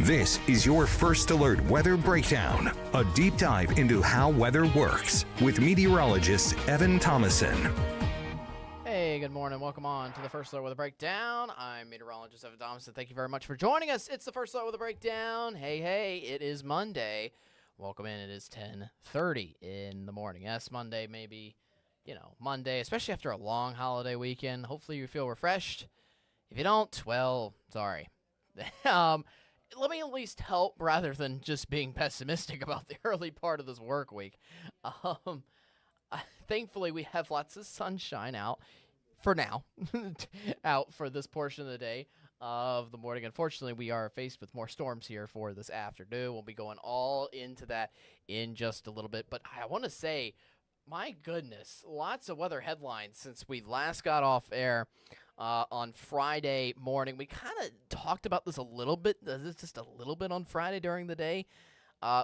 This is your First Alert Weather Breakdown, a deep dive into how weather works with meteorologist Evan Thomason. Hey, good morning. Welcome on to the First Alert Weather Breakdown. I'm meteorologist Evan Thomason. Thank you very much for joining us. It's the First Alert Weather Breakdown. Hey, it is Monday. Welcome in. It is 10:30 in the morning. Yes, Monday, maybe, Monday, especially after a long holiday weekend. Hopefully you feel refreshed. If you don't, well, sorry. Let me at least help rather than just being pessimistic about the early part of this work week. Thankfully, we have lots of sunshine out for now, out for this portion of the day of the morning. Unfortunately, we are faced with more storms here for this afternoon. We'll be going all into that in just a little bit. But I want to say, my goodness, lots of weather headlines since we last got off air on Friday morning. We kind of talked about this a little bit, just a little bit on Friday during the day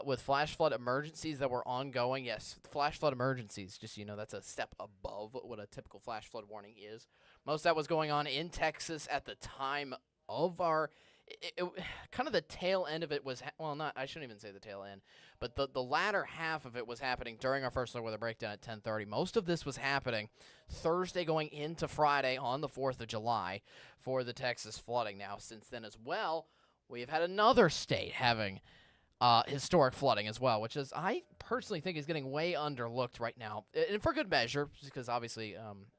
with flash flood emergencies that were ongoing. Yes, flash flood emergencies, just that's a step above what a typical flash flood warning is. Most of that was going on in Texas at the time of our kind of the tail end of it was, I shouldn't even say the tail end, but the latter half of it was happening during our first look weather breakdown at 10:30. Most of this was happening Thursday going into Friday on the 4th of July for the Texas flooding. Now, since then as well, we've had another state having historic flooding as well, which is, I personally think, is getting way underlooked right now, and for good measure, because obviously,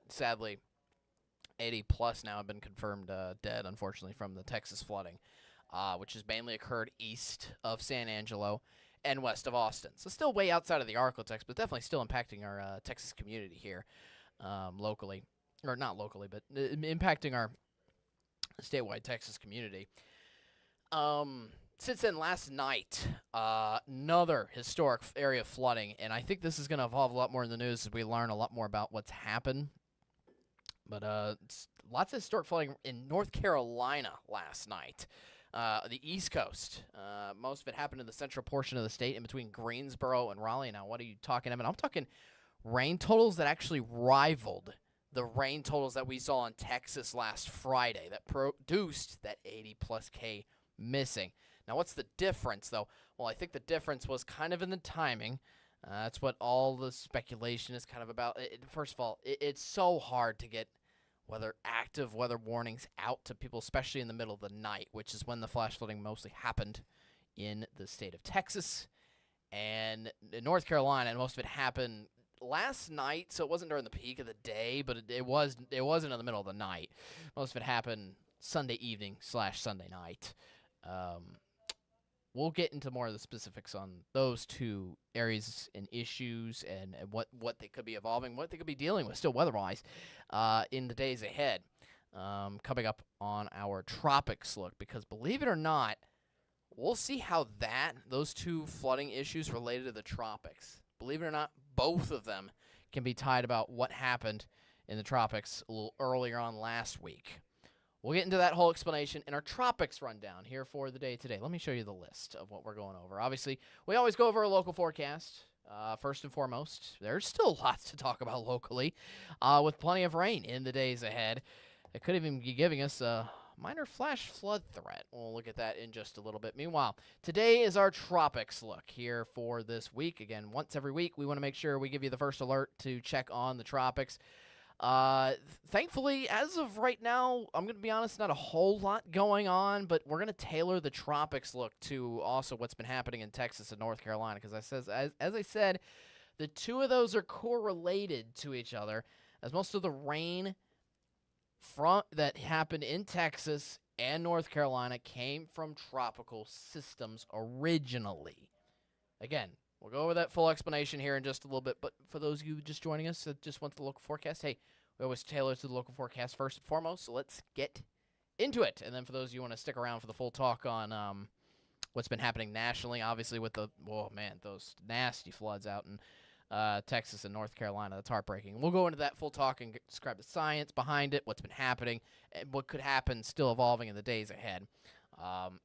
sadly, 80 plus now have been confirmed dead, unfortunately, from the Texas flooding, which has mainly occurred east of San Angelo and west of Austin. So still way outside of the ArkLaTex, but definitely still impacting our Texas community here locally. Or not locally, but impacting our statewide Texas community. Since then, last night, another historic area of flooding, and I think this is going to evolve a lot more in the news as we learn a lot more about what's happened. But lots of historic flooding in North Carolina last night. The East Coast. Most of it happened in the central portion of the state in between Greensboro and Raleigh. Now, what are you talking about? I'm talking rain totals that actually rivaled the rain totals that we saw in Texas last Friday that produced that 80-plus K missing. Now, what's the difference, though? Well, I think the difference was kind of in the timing. That's what all the speculation is kind of about. First of all, it's so hard to get active weather warnings out to people, especially in the middle of the night, which is when the flash flooding mostly happened in the state of Texas and in North Carolina, and most of it happened last night, so it wasn't during the peak of the day, but it wasn't in the middle of the night. Most of it happened Sunday evening / Sunday night. We'll get into more of the specifics on those two areas and issues and what they could be evolving, what they could be dealing with still weather-wise in the days ahead. Coming up on our tropics look, because believe it or not, we'll see how those two flooding issues related to the tropics, believe it or not, both of them can be tied about what happened in the tropics a little earlier on last week. We'll get into that whole explanation in our tropics rundown here for the day today. Let me show you the list of what we're going over. Obviously, we always go over a local forecast. First and foremost, there's still lots to talk about locally with plenty of rain in the days ahead. It could even be giving us a minor flash flood threat. We'll look at that in just a little bit. Meanwhile, today is our tropics look here for this week. Again, once every week, we want to make sure we give you the first alert to check on the tropics. Thankfully, as of right now, I'm going to be honest, not a whole lot going on, but we're going to tailor the tropics look to also what's been happening in Texas and North Carolina, because as I said, the two of those are correlated to each other, as most of the rain that happened in Texas and North Carolina came from tropical systems originally. Again, we'll go over that full explanation here in just a little bit, but for those of you just joining us that just want the local forecast, hey, we always tailor to the local forecast first and foremost, so let's get into it. And then for those of you who want to stick around for the full talk on what's been happening nationally, obviously with those nasty floods out in Texas and North Carolina, that's heartbreaking. We'll go into that full talk and describe the science behind it, what's been happening, and what could happen still evolving in the days ahead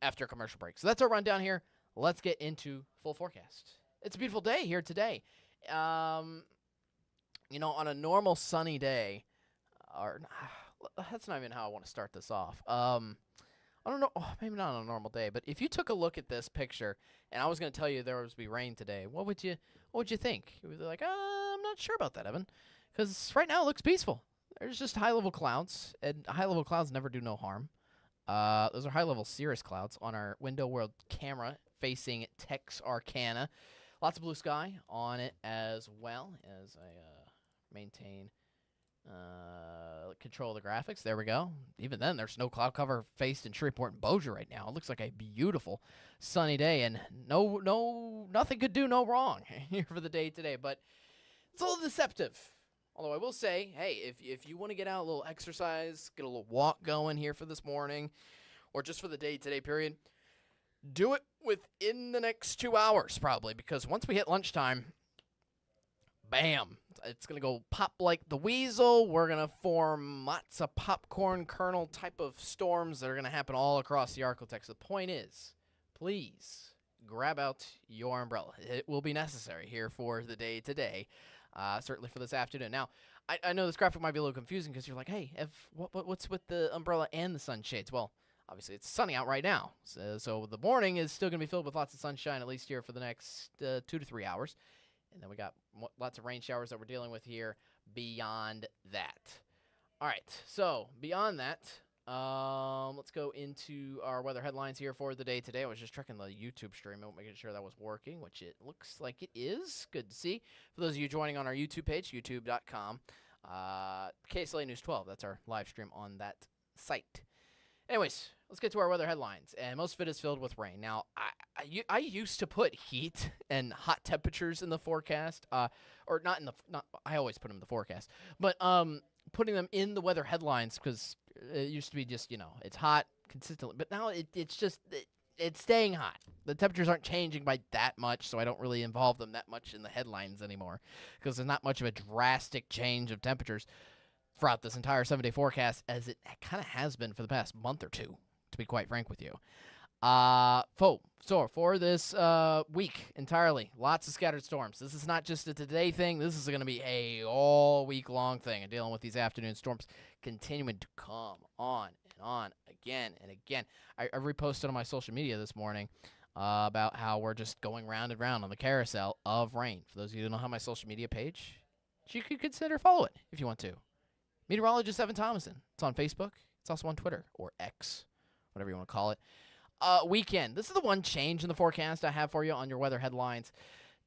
after a commercial break. So that's our rundown here. Let's get into full forecast. It's a beautiful day here today. On a normal sunny day, or that's not even how I want to start this off. On I don't know, maybe not on a normal day, but if you took a look at this picture and I was going to tell you there was be rain today, what would you think? You would be like, I'm not sure about that, Evan, because right now it looks peaceful. There's just high-level clouds, and high-level clouds never do no harm. Those are high-level cirrus clouds on our window world camera facing Texarkana. Lots of blue sky on it as well as I maintain control of the graphics. There we go. Even then, there's no cloud cover faced in Shreveport and Bossier right now. It looks like a beautiful sunny day, and nothing could do no wrong here for the day today. But it's a little deceptive. Although I will say, hey, if you want to get out a little exercise, get a little walk going here for this morning, or just for the day today period, do it within the next 2 hours probably, because once we hit lunchtime, bam, it's going to go pop like the weasel. We're going to form lots of popcorn kernel type of storms that are going to happen all across the ArkLaTex. The point is, please grab out your umbrella. It will be necessary here for the day today, certainly for this afternoon. Now, I know this graphic might be a little confusing because you're like, hey, what's with the umbrella and the sunshades? Well, obviously, it's sunny out right now, so the morning is still going to be filled with lots of sunshine, at least here for the next 2 to 3 hours. And then we got lots of rain showers that we're dealing with here beyond that. All right, so beyond that, let's go into our weather headlines here for the day today. I was just checking the YouTube stream and making sure that was working, which it looks like it is. Good to see. For those of you joining on our YouTube page, youtube.com, KSLA News 12, that's our live stream on that site. Anyways, let's get to our weather headlines, and most of it is filled with rain. Now, I used to put heat and hot temperatures in the forecast, or not in the I always put them in the forecast, but putting them in the weather headlines because it used to be just it's hot consistently, but now it's staying hot. The temperatures aren't changing by that much, so I don't really involve them that much in the headlines anymore because there's not much of a drastic change of temperatures throughout this entire 7-day forecast, as it kind of has been for the past month or two, to be quite frank with you. So for this week entirely, lots of scattered storms. This is not just a today thing. This is going to be a all week long thing, and dealing with these afternoon storms continuing to come on and on again and again. I reposted on my social media this morning about how we're just going round and round on the carousel of rain. For those of you who don't have my social media page, you could consider follow it if you want to. Meteorologist Evan Thomason. It's on Facebook. It's also on Twitter, or X, whatever you want to call it. Weekend. This is the one change in the forecast I have for you on your weather headlines.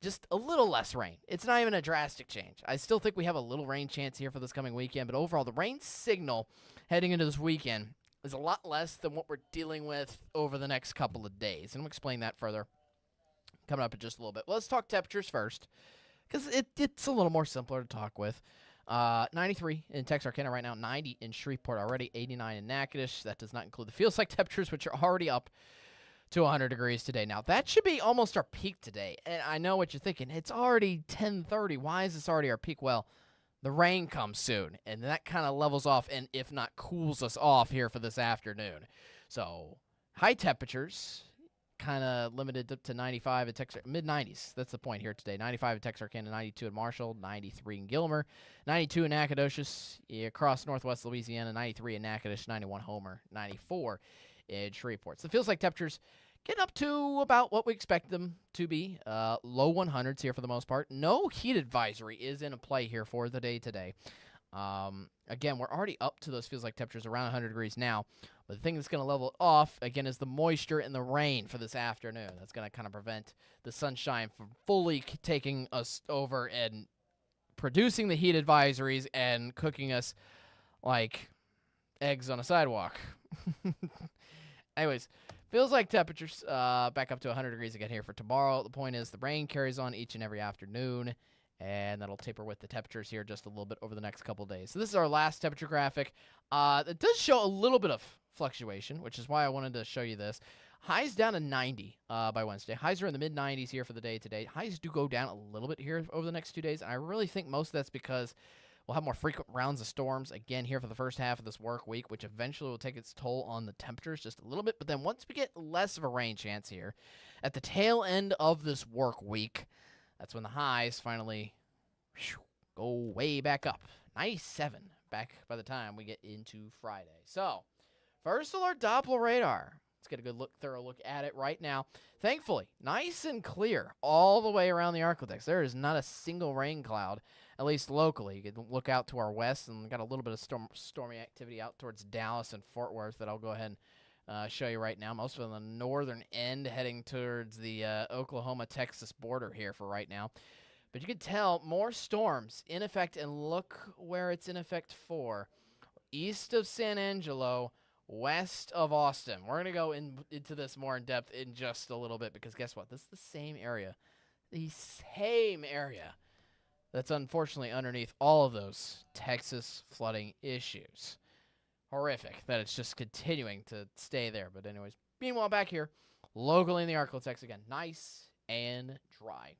Just a little less rain. It's not even a drastic change. I still think we have a little rain chance here for this coming weekend, but overall, the rain signal heading into this weekend is a lot less than what we're dealing with over the next couple of days. And I'll explain that further coming up in just a little bit. Well, let's talk temperatures first, because it's a little more simpler to talk with. 93 in Texarkana right now, 90 in Shreveport already, 89 in Natchitoches. That does not include the feels-like temperatures, which are already up to 100 degrees today. Now, that should be almost our peak today. And I know what you're thinking. It's already 10:30. Why is this already our peak? Well, the rain comes soon, and that kind of levels off and, if not, cools us off here for this afternoon. So, high temperatures, kind of limited to 95 at Texarkana, mid-90s. That's the point here today. 95 at Texarkana, 92 in Marshall, 93 in Gilmer, 92 in Nacogdoches, across northwest Louisiana, 93 in Natchitoches, 91 Homer, 94 in Shreveport. So it feels like temperatures getting up to about what we expect them to be. Low 100s here for the most part. No heat advisory is in play here for the day today. Again, we're already up to those feels like temperatures around 100 degrees now. But the thing that's going to level it off, again, is the moisture and the rain for this afternoon. That's going to kind of prevent the sunshine from fully taking us over and producing the heat advisories and cooking us like eggs on a sidewalk. Anyways, feels like temperatures back up to 100 degrees again here for tomorrow. The point is the rain carries on each and every afternoon, and that'll taper with the temperatures here just a little bit over the next couple of days. So this is our last temperature graphic. It does show a little bit of fluctuation, which is why I wanted to show you this. Highs down to 90 by Wednesday. Highs are in the mid-90s here for the day today. Highs do go down a little bit here over the next 2 days, and I really think most of that's because we'll have more frequent rounds of storms again here for the first half of this work week, which eventually will take its toll on the temperatures just a little bit. But then once we get less of a rain chance here, at the tail end of this work week, that's when the highs finally go way back up. 97 back by the time we get into Friday. So, First alert Doppler radar. Let's get a good thorough look at it right now. Thankfully, nice and clear all the way around the ArkLaTex. There is not a single rain cloud, at least locally. You can look out to our west, and we got a little bit of stormy activity out towards Dallas and Fort Worth that I'll go ahead and show you right now. Most of it on the northern end, heading towards the Oklahoma-Texas border here for right now. But you can tell more storms in effect, and look where it's in effect for. East of San Angelo, west of Austin. We're going to go into this more in depth in just a little bit, because guess what? This is the same area. The same area that's unfortunately underneath all of those Texas flooding issues. Horrific that it's just continuing to stay there. But anyways, meanwhile, back here, locally in the ArkLaTex again, nice and dry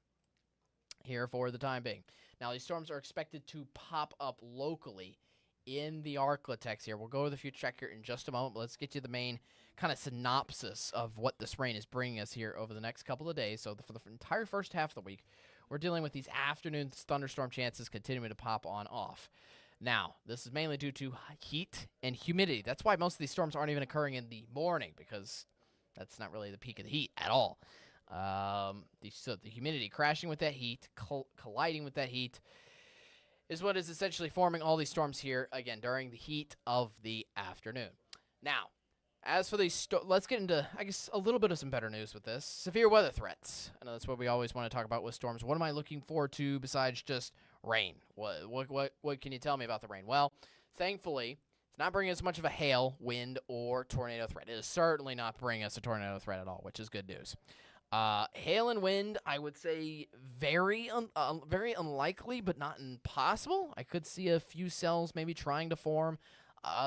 here for the time being. Now, these storms are expected to pop up locally in the ArkLaTex here. We'll go to the future track here in just a moment, but let's get you the main kind of synopsis of what this rain is bringing us here over the next couple of days. So for the entire first half of the week, we're dealing with these afternoon thunderstorm chances continuing to pop on off. Now, this is mainly due to heat and humidity. That's why most of these storms aren't even occurring in the morning, because that's not really the peak of the heat at all. So the humidity crashing with that heat, colliding with that heat, is what is essentially forming all these storms here, again, during the heat of the afternoon. Now, as for these, let's get into, I guess, a little bit of some better news with this. Severe weather threats. I know that's what we always want to talk about with storms. What am I looking forward to besides just rain? What can you tell me about the rain? Well, thankfully, it's not bringing us much of a hail, wind, or tornado threat. It is certainly not bringing us a tornado threat at all, which is good news. Hail and wind, I would say very unlikely, but not impossible. I could see a few cells maybe trying to form,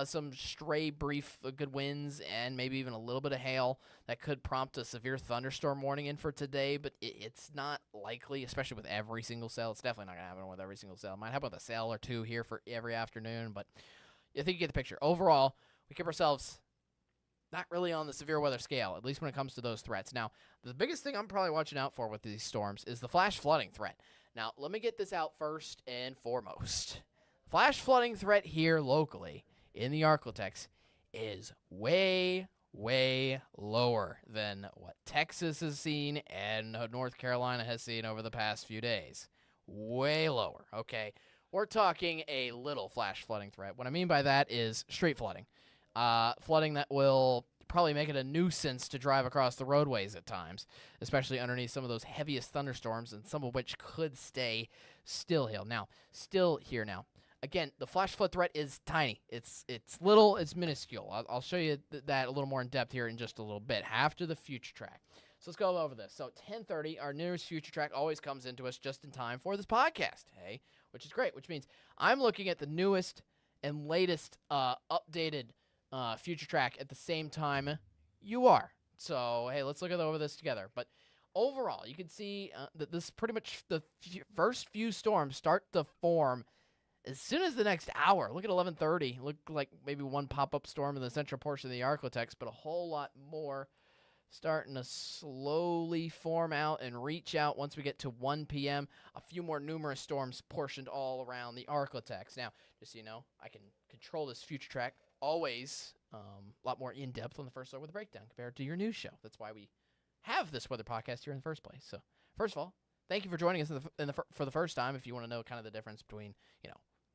some stray brief good winds, and maybe even a little bit of hail that could prompt a severe thunderstorm warning in for today, but it's not likely, especially with every single cell. It's definitely not going to happen with every single cell. It might happen with a cell or two here for every afternoon, but I think you get the picture. Overall, we keep ourselves not really on the severe weather scale, at least when it comes to those threats. Now, the biggest thing I'm probably watching out for with these storms is the flash flooding threat. Now, let me get this out first and foremost. Flash flooding threat here locally in the ArkLaTex is way, way lower than what Texas has seen and North Carolina has seen over the past few days. Way lower, okay? We're talking a little flash flooding threat. What I mean by that is street flooding. Flooding that will probably make it a nuisance to drive across the roadways at times, especially underneath some of those heaviest thunderstorms, and some of which could stay still here now. Again, the flash flood threat is tiny. It's little, it's minuscule. I'll show you that a little more in depth here in just a little bit after the future track. So let's go over this. So 10:30, our nearest future track always comes into us just in time for this podcast, hey, which is great, which means I'm looking at the newest and latest updated future track at the same time you are. So, hey, let's look over this together. But overall, you can see that this pretty much the first few storms start to form as soon as the next hour. Look at 11:30. Look like maybe one pop-up storm in the central portion of the ArkLaTex, but a whole lot more starting to slowly form out and reach out once we get to 1 p.m. A few more numerous storms portioned all around the ArkLaTex. Now, just so you know, I can control this future track always a lot more in-depth on the first look with a breakdown compared to your news show. That's why we have this weather podcast here in the first place. So, first of all, thank you for joining us for the first time. If you want to know kind of the difference between,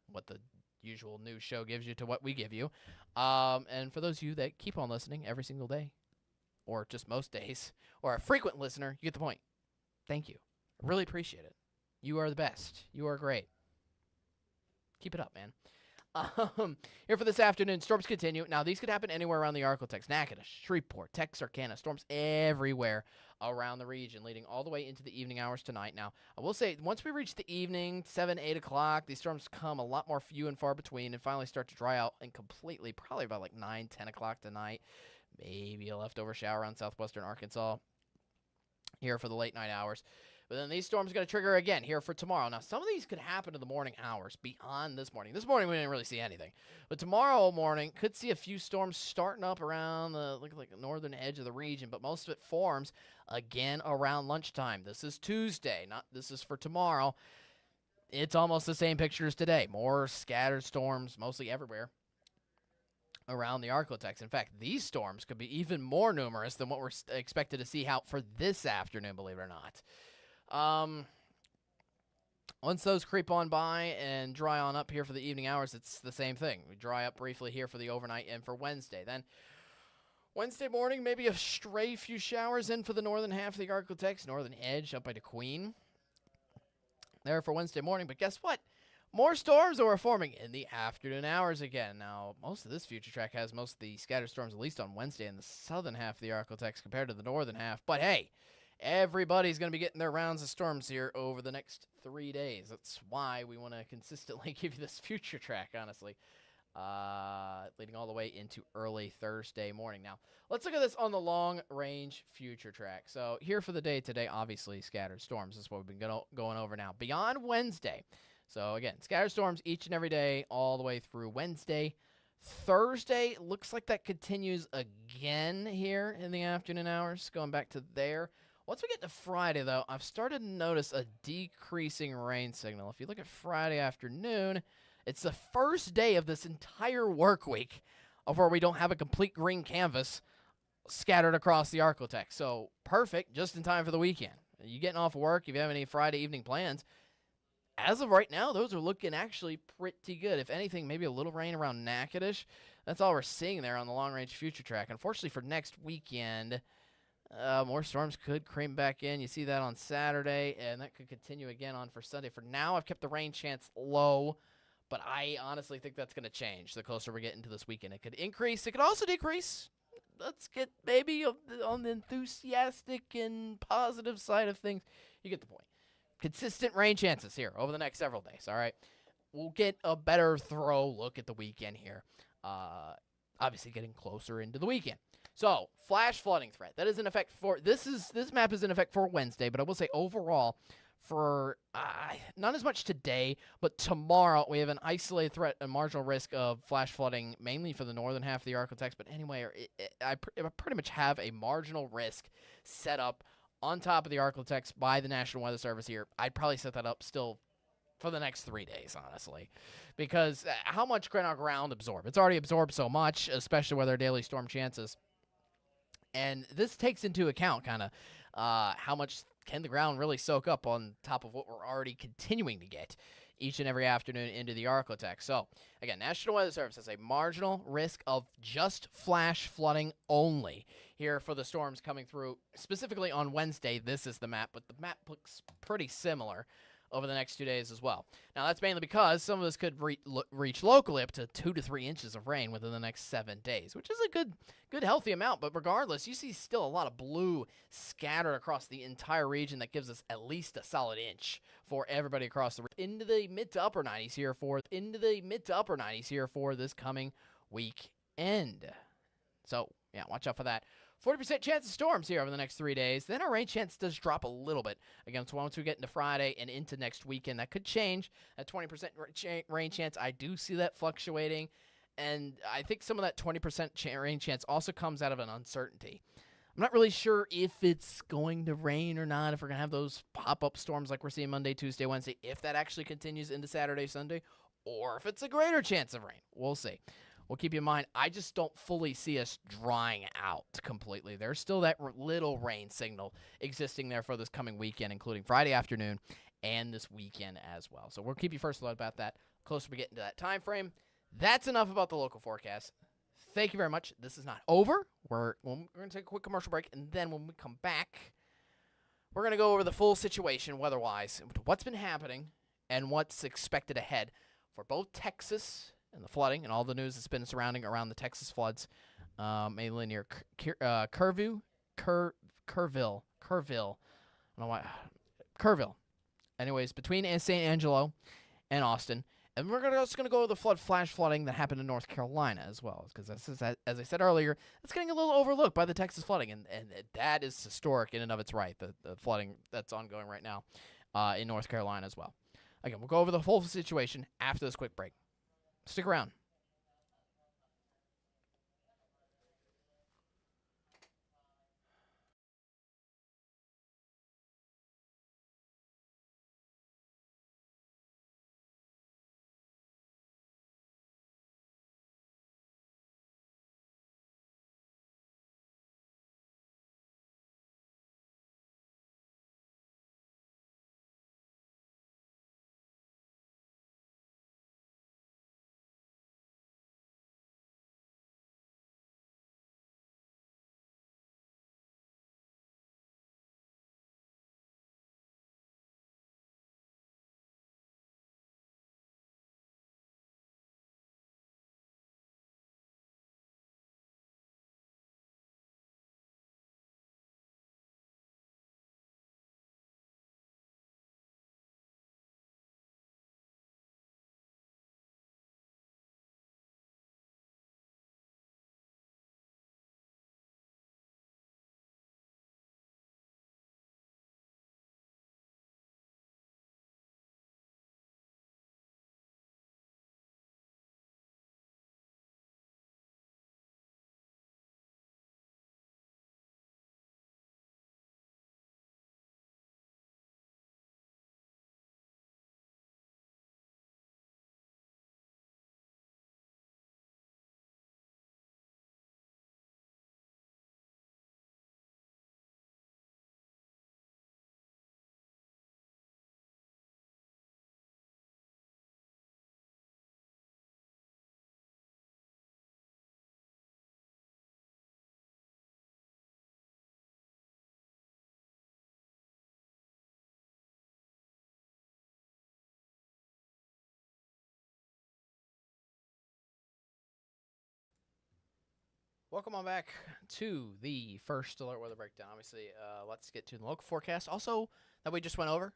what the usual news show gives you to what we give you. And for those of you that keep on listening every single day, or just most days, or a frequent listener, you get the point. Thank you. I really appreciate it. You are the best. You are great. Keep it up, man. Here for this afternoon, storms continue. Now, these could happen anywhere around the ArkLaTex. Natchitoches, Shreveport, Texarkana, storms everywhere around the region, leading all the way into the evening hours tonight. Now, I will say, once we reach the evening, 7, 8 o'clock, these storms come a lot more few and far between and finally start to dry out and completely, probably about like 9, 10 o'clock tonight. Maybe a leftover shower on southwestern Arkansas here for the late night hours. But then these storms are going to trigger again here for tomorrow. Now, some of these could happen in the morning hours beyond this morning. This morning, we didn't really see anything. But tomorrow morning, could see a few storms starting up around the northern edge of the region. But most of it forms again around lunchtime. This is Tuesday. This is for tomorrow. It's almost the same picture as today. More scattered storms, mostly everywhere. around the ArkLaTex. In fact, these storms could be even more numerous than what we're expected to see out for this afternoon, believe it or not. Once those creep on by and dry on up here for the evening hours, it's the same thing. We dry up briefly here for the overnight and for Wednesday. Then Wednesday morning, maybe a stray few showers in for the northern half of the ArkLaTex, northern edge up by the Queen. There for Wednesday morning, but guess what? More storms are forming in the afternoon hours again. Now, most of this future track has most of the scattered storms, at least on Wednesday, in the southern half of the ArkLaTex compared to the northern half. But hey, everybody's going to be getting their rounds of storms here over the next 3 days. That's why we want to consistently give you this future track, honestly, leading all the way into early Thursday morning. Now, let's look at this on the long-range future track. So here for the day today, obviously, scattered storms. This is what we've been going over now. Beyond Wednesday. So, again, scattered storms each and every day all the way through Wednesday. Thursday looks like that continues again here in the afternoon hours, going back to there. Once we get to Friday, though, I've started to notice a decreasing rain signal. If you look at Friday afternoon, it's the first day of this entire work week of where we don't have a complete green canvas scattered across the ArkLaTex. So, perfect, just in time for the weekend. You getting off work, if you have any Friday evening plans, as of right now, those are looking actually pretty good. If anything, maybe a little rain around Natchitoches. That's all we're seeing there on the long-range future track. Unfortunately, for next weekend, more storms could creep back in. You see that on Saturday, and that could continue again on for Sunday. For now, I've kept the rain chance low, but I honestly think that's going to change the closer we get into this weekend. It could increase. It could also decrease. Let's get maybe on the enthusiastic and positive side of things. You get the point. Consistent rain chances here over the next several days, all right? We'll get a better thorough look at the weekend here. Obviously getting closer into the weekend. So, flash flooding threat. That is in effect for this map is in effect for Wednesday, but I will say overall for not as much today, but tomorrow we have an isolated threat, a marginal risk of flash flooding, mainly for the northern half of the ArkLaTex. But anyway, I pretty much have a marginal risk set up on top of the ArkLaTex by the National Weather Service here. I'd probably set that up still for the next 3 days, honestly, because how much can our ground absorb? It's already absorbed so much, especially with our daily storm chances. And this takes into account kind of how much can the ground really soak up on top of what we're already continuing to get each and every afternoon into the ArkLaTex. So, again, National Weather Service has a marginal risk of just flash flooding only here for the storms coming through. Specifically on Wednesday, this is the map, but the map looks pretty similar over the next 2 days as well. Now, that's mainly because some of this could reach locally up to 2 to 3 inches of rain within the next 7 days, which is a good healthy amount. But regardless, you see still a lot of blue scattered across the entire region that gives us at least a solid inch for everybody across the region. Into the mid to upper 90s here for this coming weekend. So, yeah, watch out for that. 40% chance of storms here over the next 3 days. Then our rain chance does drop a little bit. Again, so once we get into Friday and into next weekend, that could change. At 20% rain chance, I do see that fluctuating. And I think some of that 20% rain chance also comes out of an uncertainty. I'm not really sure if it's going to rain or not, if we're going to have those pop-up storms like we're seeing Monday, Tuesday, Wednesday, if that actually continues into Saturday, Sunday, or if it's a greater chance of rain. We'll see. We'll keep you in mind, I just don't fully see us drying out completely. There's still that little rain signal existing there for this coming weekend, including Friday afternoon and this weekend as well. So we'll keep you first about that closer we get into that time frame. That's enough about the local forecast. Thank you very much. This is not over. We're going to take a quick commercial break, and then when we come back, we're going to go over the full situation weather-wise, what's been happening and what's expected ahead for both Texas and the flooding and all the news that's been surrounding around the Texas floods, mainly near Kerrville. I don't know why. Kerrville. Anyways, between St. Angelo and Austin. And we're also going to go over the flash flooding that happened in North Carolina as well. Because, as I said earlier, it's getting a little overlooked by the Texas flooding. And that is historic in and of its right, the flooding that's ongoing right now in North Carolina as well. Again, we'll go over the whole situation after this quick break. Stick around. Welcome on back to the first alert weather breakdown. Obviously, let's get to the local forecast. Also, that we just went over.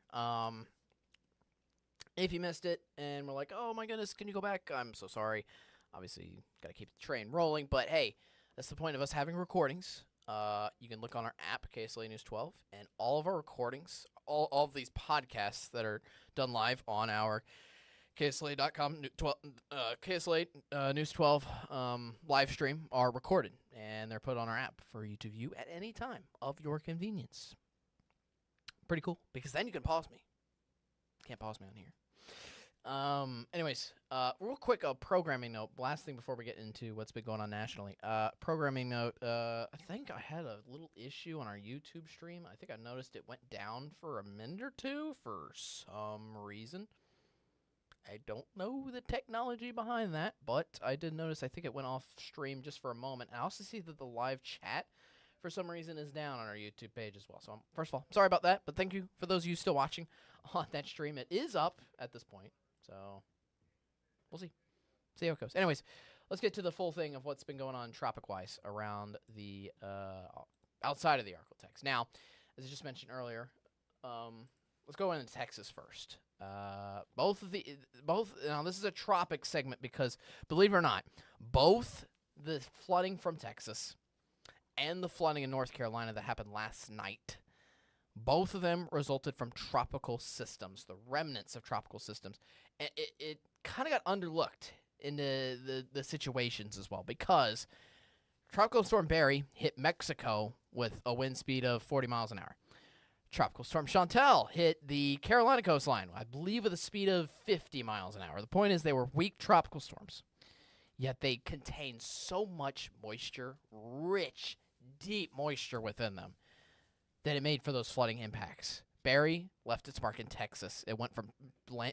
If you missed it and we're like, oh my goodness, can you go back? I'm so sorry. Obviously, got to keep the train rolling. But hey, that's the point of us having recordings. You can look on our app, KSLA News 12, and all of our recordings, all of these podcasts that are done live on our KSLA.com, KSLA News 12 live stream are recorded, and they're put on our app for you to view at any time of your convenience. Pretty cool, because then you can pause me. Can't pause me on here. Anyways, real quick, a programming note. Last thing before we get into what's been going on nationally. Programming note, I think I had a little issue on our YouTube stream. I think I noticed it went down for a minute or two for some reason. I don't know the technology behind that, but I did notice I think it went off stream just for a moment. I also see that the live chat, for some reason, is down on our YouTube page as well. So, first of all, sorry about that, but thank you for those of you still watching on that stream. It is up at this point, so we'll see. See how it goes. Anyways, let's get to the full thing of what's been going on tropic-wise around the outside of the ArkLaTex. Now, as I just mentioned earlier, let's go into Texas first. Now this is a tropic segment because, believe it or not, both the flooding from Texas and the flooding in North Carolina that happened last night, both of them resulted from tropical systems, the remnants of tropical systems. And it kind of got underlooked in the situations as well, because Tropical Storm Barry hit Mexico with a wind speed of 40 miles an hour. Tropical Storm Chantal hit the Carolina coastline, I believe, with a speed of 50 miles an hour. The point is, they were weak tropical storms, yet they contained so much moisture, rich, deep moisture within them, that it made for those flooding impacts. Barry left its mark in Texas. It went from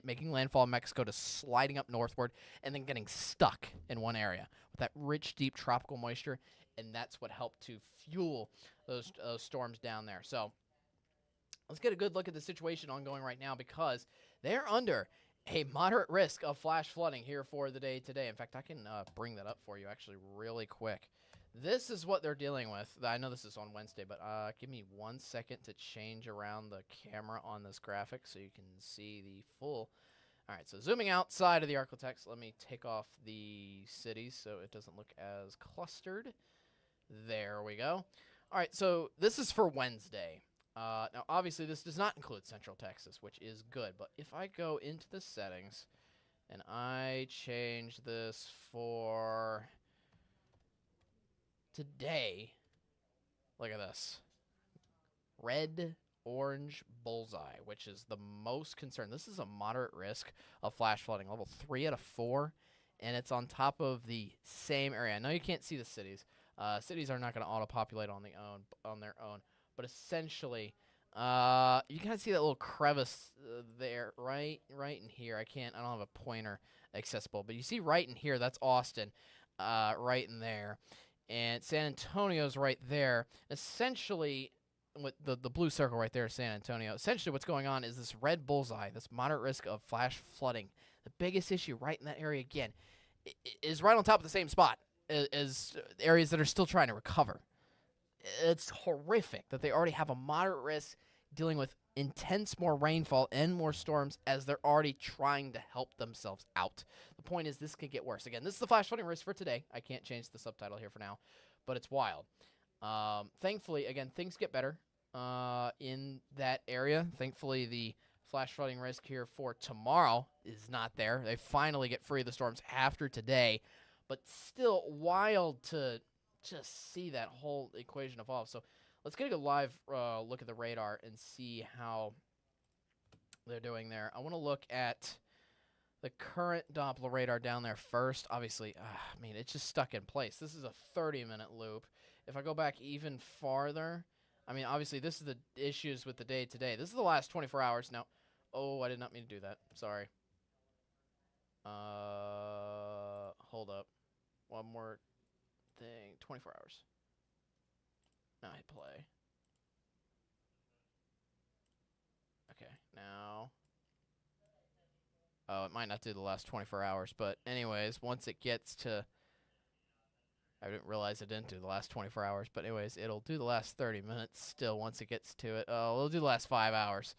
making landfall in Mexico to sliding up northward and then getting stuck in one area with that rich, deep tropical moisture, and that's what helped to fuel those storms down there. So let's get a good look at the situation ongoing right now, because they're under a moderate risk of flash flooding here for the day today. In fact, I can bring that up for you actually really quick. This is what they're dealing with. I know this is on Wednesday, but give me 1 second to change around the camera on this graphic so you can see the full. All right, so zooming outside of the ArkLaTex, let me take off the cities so it doesn't look as clustered. There we go. All right, so this is for Wednesday. Now, obviously, this does not include Central Texas, which is good. But if I go into the settings and I change this for today, look at this. Red, orange, bullseye, which is the most concerned. This is a moderate risk of flash flooding, level 3 out of 4, and it's on top of the same area. I know you can't see the cities. Cities are not going to auto-populate on their own. But essentially, you kind of see that little crevice there, right in here. I don't have a pointer accessible, but you see right in here, that's Austin, right in there. And San Antonio's right there. Essentially, with the blue circle right there is San Antonio. Essentially, what's going on is this red bullseye, this moderate risk of flash flooding. The biggest issue right in that area, again, is right on top of the same spot as areas that are still trying to recover. It's horrific that they already have a moderate risk dealing with intense more rainfall and more storms as they're already trying to help themselves out. The point is, this could get worse. Again, this is the flash flooding risk for today. I can't change the subtitle here for now, but it's wild. Thankfully, again, things get better in that area. Thankfully, the flash flooding risk here for tomorrow is not there. They finally get free of the storms after today, but still wild to just see that whole equation evolve. So let's get a live look at the radar and see how they're doing there. I want to look at the current Doppler radar down there first. Obviously, I mean, it's just stuck in place. This is a 30-minute loop. If I go back even farther, I mean, obviously, this is the issues with the day today. This is the last 24 hours. Now, oh, I did not mean to do that. Sorry. Hold up. One more thing. 24 hours. Now hit play. Okay, now. Oh, it might not do the last 24 hours, but anyways, once it gets to I didn't realize it didn't do the last 24 hours, but anyways, it'll do the last 30 minutes still once it gets to it. Oh, it'll do the last 5 hours.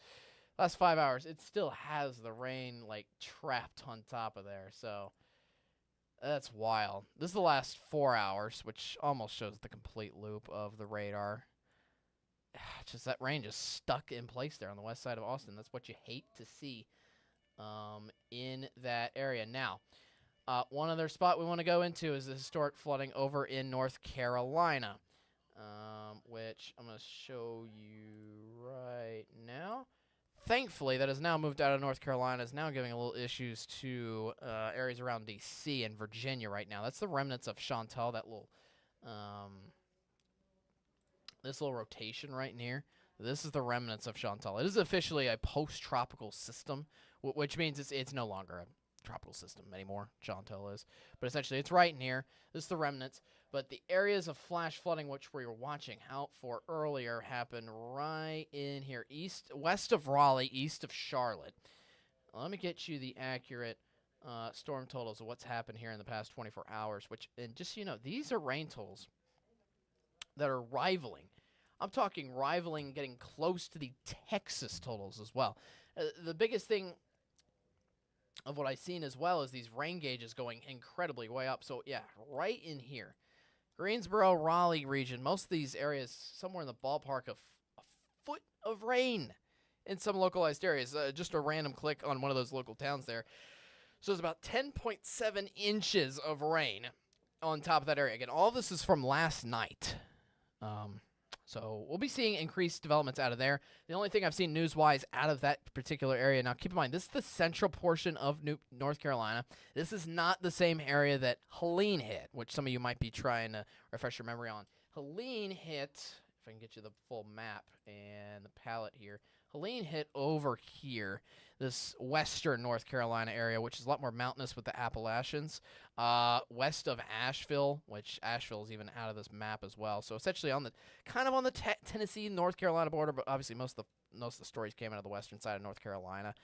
Last 5 hours, it still has the rain, like, trapped on top of there, so that's wild. This is the last 4 hours, which almost shows the complete loop of the radar. Just that rain just stuck in place there on the west side of Austin. That's what you hate to see in that area. Now, one other spot we want to go into is the historic flooding over in North Carolina, which I'm going to show you right now. Thankfully, that has now moved out of North Carolina. Is now giving a little issues to areas around D.C. and Virginia right now. That's the remnants of Chantal, that little this little rotation right near. This is the remnants of Chantal. It is officially a post-tropical system, which means it's no longer a tropical system anymore. Chantal is. But essentially, it's right near. This is the remnants. But the areas of flash flooding, which we were watching out for earlier, happened right in here, west of Raleigh, east of Charlotte. Let me get you the accurate storm totals of what's happened here in the past 24 hours. And just so you know, these are rain totals that are rivaling. I'm talking rivaling, getting close to the Texas totals as well. The biggest thing of what I've seen as well is these rain gauges going incredibly way up. So, yeah, right in here. Greensboro, Raleigh region, most of these areas somewhere in the ballpark of a foot of rain in some localized areas. Just a random click on one of those local towns there. So it's about 10.7 inches of rain on top of that area. Again, all this is from last night. So we'll be seeing increased developments out of there. The only thing I've seen news-wise out of that particular area, now keep in mind, this is the central portion of North Carolina. This is not the same area that Helene hit, which some of you might be trying to refresh your memory on. Helene hit, if I can get you the full map and the palette here, Helene hit over here, this western North Carolina area, which is a lot more mountainous with the Appalachians, west of Asheville, which Asheville is even out of this map as well. So essentially on the Tennessee North Carolina border, but obviously most of the stories came out of the western side of North Carolina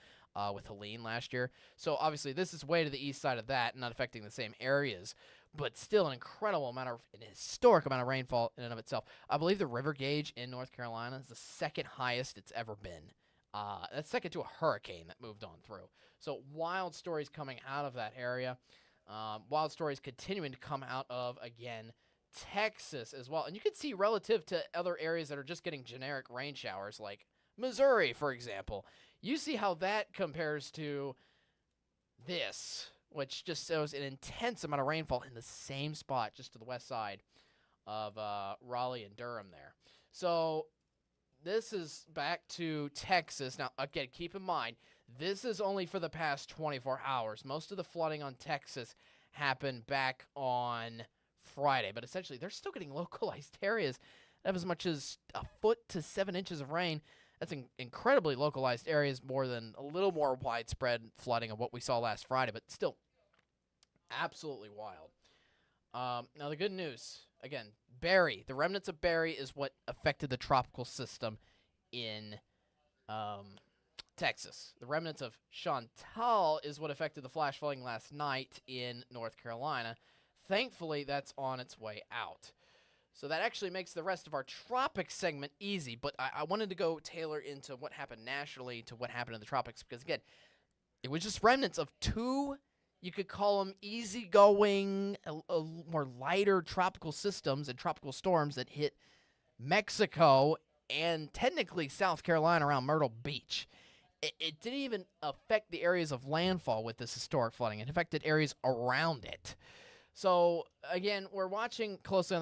with Helene last year. So obviously this is way to the east side of that, not affecting the same areas, but still an historic amount of rainfall in and of itself. I believe the river gauge in North Carolina is the second highest it's ever been. That's second to a hurricane that moved on through. So wild stories coming out of that area. Wild stories continuing to come out of, again, Texas as well. And you can see relative to other areas that are just getting generic rain showers, like Missouri, for example. You see how that compares to this, which just shows an intense amount of rainfall in the same spot just to the west side of Raleigh and Durham there. So this is back to Texas. Now, again, keep in mind, this is only for the past 24 hours. Most of the flooding on Texas happened back on Friday, but essentially they're still getting localized areas that have as much as a foot to 7 inches of rain. That's incredibly localized areas, more than a little more widespread flooding of what we saw last Friday, but still absolutely wild. Now, the good news, again, Barry, the remnants of Barry is what affected the tropical system in Texas. The remnants of Chantal is what affected the flash flooding last night in North Carolina. Thankfully, that's on its way out. So that actually makes the rest of our tropics segment easy, but I wanted to go tailor into what happened nationally to what happened in the tropics, because, again, it was just remnants of two, you could call them easygoing, a more lighter tropical systems and tropical storms that hit Mexico and technically South Carolina around Myrtle Beach. It didn't even affect the areas of landfall with this historic flooding. It affected areas around it. So, again, we're watching closely on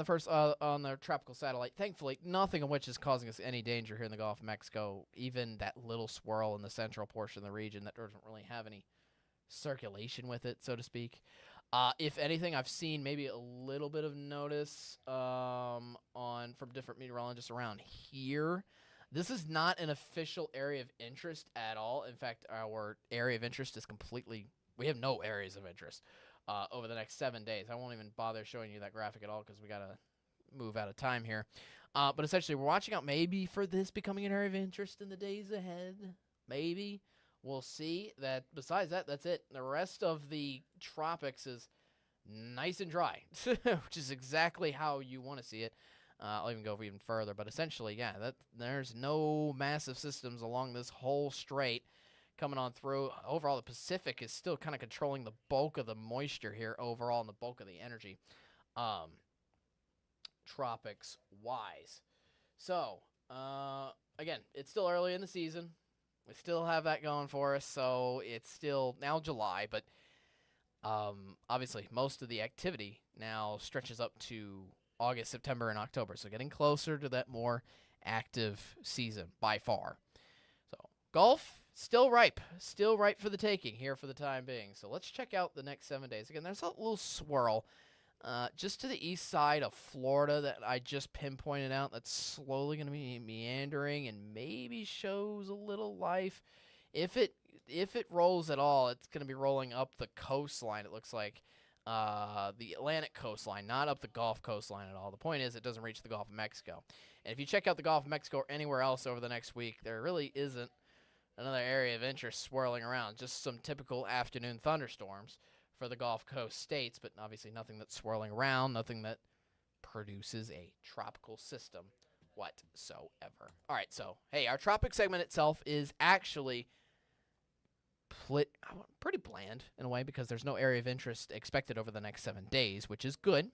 the tropical satellite. Thankfully, nothing of which is causing us any danger here in the Gulf of Mexico, even that little swirl in the central portion of the region that doesn't really have any circulation with it, so to speak. If anything, I've seen maybe a little bit of notice from different meteorologists around here. This is not an official area of interest at all. In fact, our area of interest is we have no areas of interest over the next 7 days. I won't even bother showing you that graphic at all because we got to move out of time here. But essentially, we're watching out maybe for this becoming an area of interest in the days ahead. Maybe. We'll see. Besides that, that's it. The rest of the tropics is nice and dry, which is exactly how you want to see it. I'll even go even further, but essentially, yeah, there's no massive systems along this whole strait coming on through. Overall, the Pacific is still kind of controlling the bulk of the moisture here overall and the bulk of the energy, tropics-wise. So, again, it's still early in the season. We still have that going for us, so it's still now July, but obviously most of the activity now stretches up to August, September, and October, so getting closer to that more active season by far. So golf, still ripe for the taking here for the time being. So let's check out the next 7 days. Again, there's a little swirl just to the east side of Florida that I just pinpointed out that's slowly going to be meandering and maybe shows a little life. If it rolls at all, it's going to be rolling up the coastline, it looks like. The Atlantic coastline, not up the Gulf coastline at all. The point is it doesn't reach the Gulf of Mexico. And if you check out the Gulf of Mexico or anywhere else over the next week, there really isn't another area of interest swirling around. Just some typical afternoon thunderstorms for the Gulf Coast states, but obviously nothing that's swirling around, nothing that produces a tropical system whatsoever. All right, so, hey, our tropic segment itself is actually pretty bland in a way because there's no area of interest expected over the next 7 days, which is good.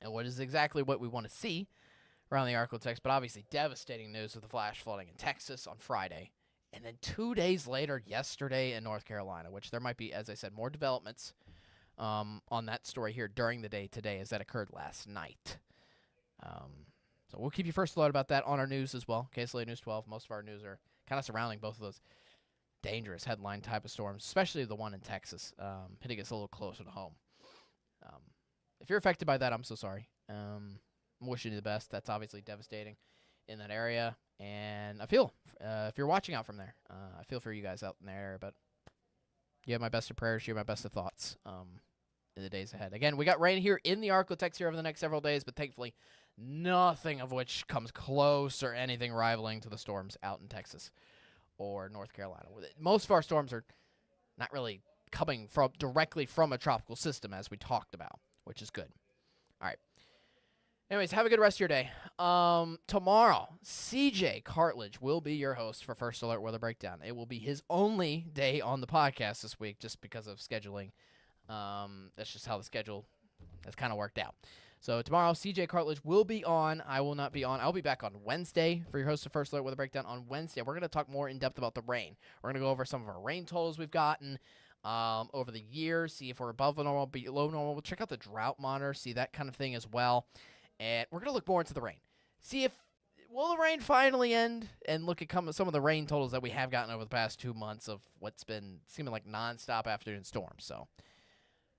And what is exactly what we want to see around the ArkLaTex, but obviously devastating news with the flash flooding in Texas on Friday. And then 2 days later, yesterday in North Carolina, which there might be, as I said, more developments on that story here during the day today as that occurred last night. So we'll keep you first alert about that on our news as well. KSLA News 12, most of our news are kind of surrounding both of those dangerous headline type of storms, especially the one in Texas, hitting us a little closer to home. If you're affected by that, I'm so sorry. I'm wishing you the best. That's obviously devastating in that area. And I feel, if you're watching out from there, I feel for you guys out in there. But you have my best of prayers. You have my best of thoughts in the days ahead. Again, we got rain here in the ArkLaTex here over the next several days, but thankfully nothing of which comes close or anything rivaling to the storms out in Texas or North Carolina. Most of our storms are not really coming directly from a tropical system, as we talked about, which is good. All right. Anyways, have a good rest of your day. Tomorrow, CJ Cartledge will be your host for First Alert Weather Breakdown. It will be his only day on the podcast this week just because of scheduling. That's just how the schedule has kind of worked out. So tomorrow, CJ Cartledge will be on. I will not be on. I'll be back on Wednesday for your host of First Alert Weather Breakdown on Wednesday. We're going to talk more in depth about the rain. We're going to go over some of our rain totals we've gotten over the year, see if we're above normal, below normal. We'll check out the drought monitor, see that kind of thing as well. And we're going to look more into the rain. See if, will the rain finally end? And look at some of the rain totals that we have gotten over the past 2 months of what's been seeming like nonstop afternoon storms. So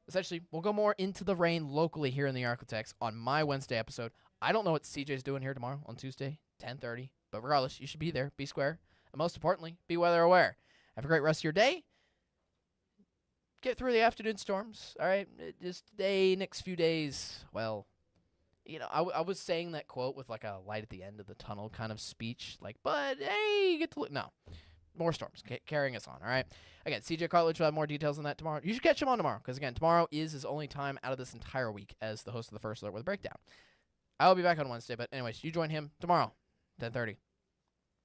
essentially, we'll go more into the rain locally here in the ArkLaTex on my Wednesday episode. I don't know what CJ's doing here tomorrow on Tuesday, 10:30. But regardless, you should be there, be square, and most importantly, be weather aware. Have a great rest of your day. Get through the afternoon storms, all right? Just today, next few days, well, you know, I was saying that quote with like a light at the end of the tunnel kind of speech, like, but hey, you get to look. No, more storms carrying us on, all right? Again, CJ Cartledge will have more details on that tomorrow. You should catch him on tomorrow because, again, tomorrow is his only time out of this entire week as the host of the First Alert Weather Breakdown. I will be back on Wednesday, but anyways, you join him tomorrow, 10:30.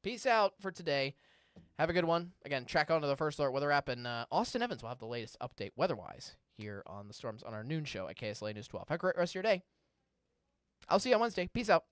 Peace out for today. Have a good one. Again, track onto the First Alert Weather app, and Austin Evans will have the latest update weather-wise here on the storms on our noon show at KSLA News 12. Have a great rest of your day. I'll see you on Wednesday. Peace out.